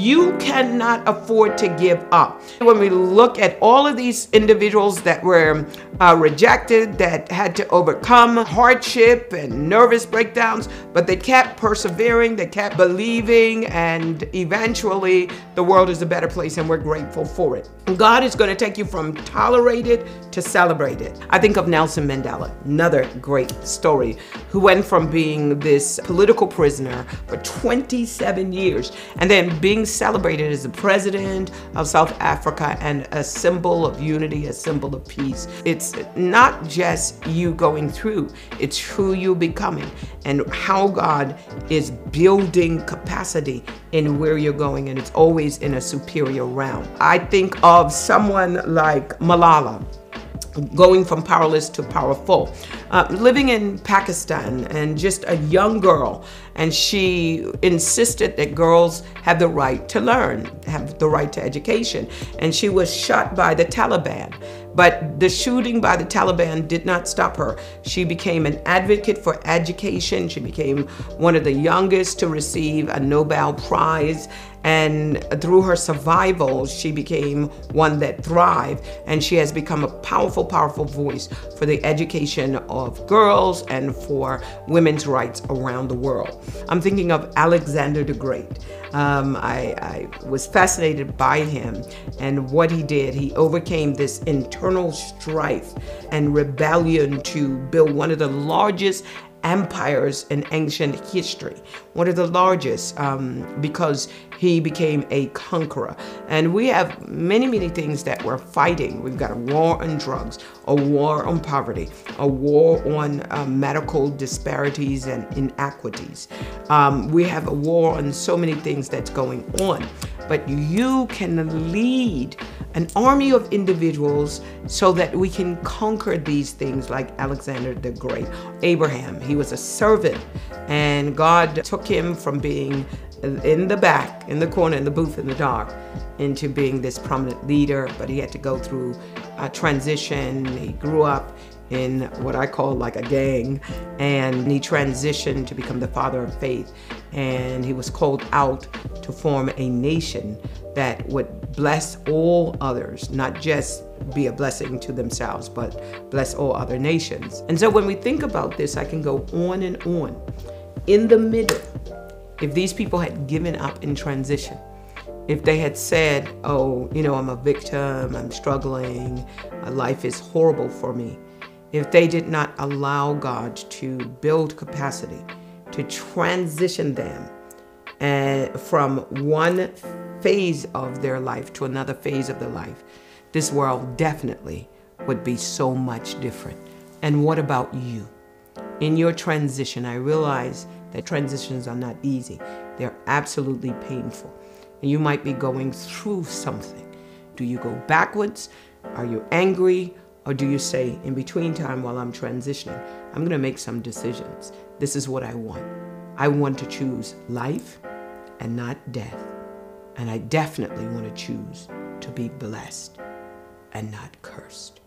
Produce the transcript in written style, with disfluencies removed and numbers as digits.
You cannot afford to give up. When we look at all of these individuals that were rejected, that had to overcome hardship and nervous breakdowns, but they kept persevering, they kept believing, and eventually the world is a better place, and we're grateful for it. God is going to take you from tolerated to celebrated. I think of Nelson Mandela, another great story, who went from being this political prisoner for 27 years and then being celebrated as the president of South Africa and a symbol of unity, a symbol of peace. It's not just you going through, it's who you're becoming and how God is building capacity in where you're going, and it's always in a superior realm. I think of someone like Malala, going from powerless to powerful, living in Pakistan, and just a young girl, and she insisted that girls have the right to learn, have the right to education, and she was shot by the Taliban. But the shooting by the Taliban did not stop her. She became an advocate for education. She became one of the youngest to receive a Nobel Prize. And through her survival, she became one that thrived. And she has become a powerful, powerful voice for the education of girls and for women's rights around the world. I'm thinking of Alexander the Great. I was fascinated by him and what he did. He overcame this internal strife and rebellion to build one of the largest empires in ancient history, one of the largest, because he became a conqueror. And we have many, many things that we're fighting. We've got a war on drugs, a war on poverty, a war on medical disparities and inequities. We have a war on so many things that's going on. But you can lead an army of individuals so that we can conquer these things, like Alexander the Great. Abraham, he was a servant, and God took him from being in the back, in the corner, in the booth, in the dark, into being this prominent leader. But he had to go through a transition. He grew up in what I call like a gang, and he transitioned to become the father of faith. And he was called out to form a nation that would bless all others, not just be a blessing to themselves, but bless all other nations. And so when we think about this, I can go on and on. In the middle, if these people had given up in transition, if they had said, oh, you know, I'm a victim, I'm struggling, my life is horrible for me, if they did not allow God to build capacity, to transition them from one phase of their life to another phase of their life, this world definitely would be so much different. And what about you? In your transition, I realize that transitions are not easy. They're absolutely painful. And you might be going through something. Do you go backwards? Are you angry? Or do you say, in between time while I'm transitioning, I'm gonna make some decisions. This is what I want. I want to choose life and not death. And I definitely want to choose to be blessed and not cursed.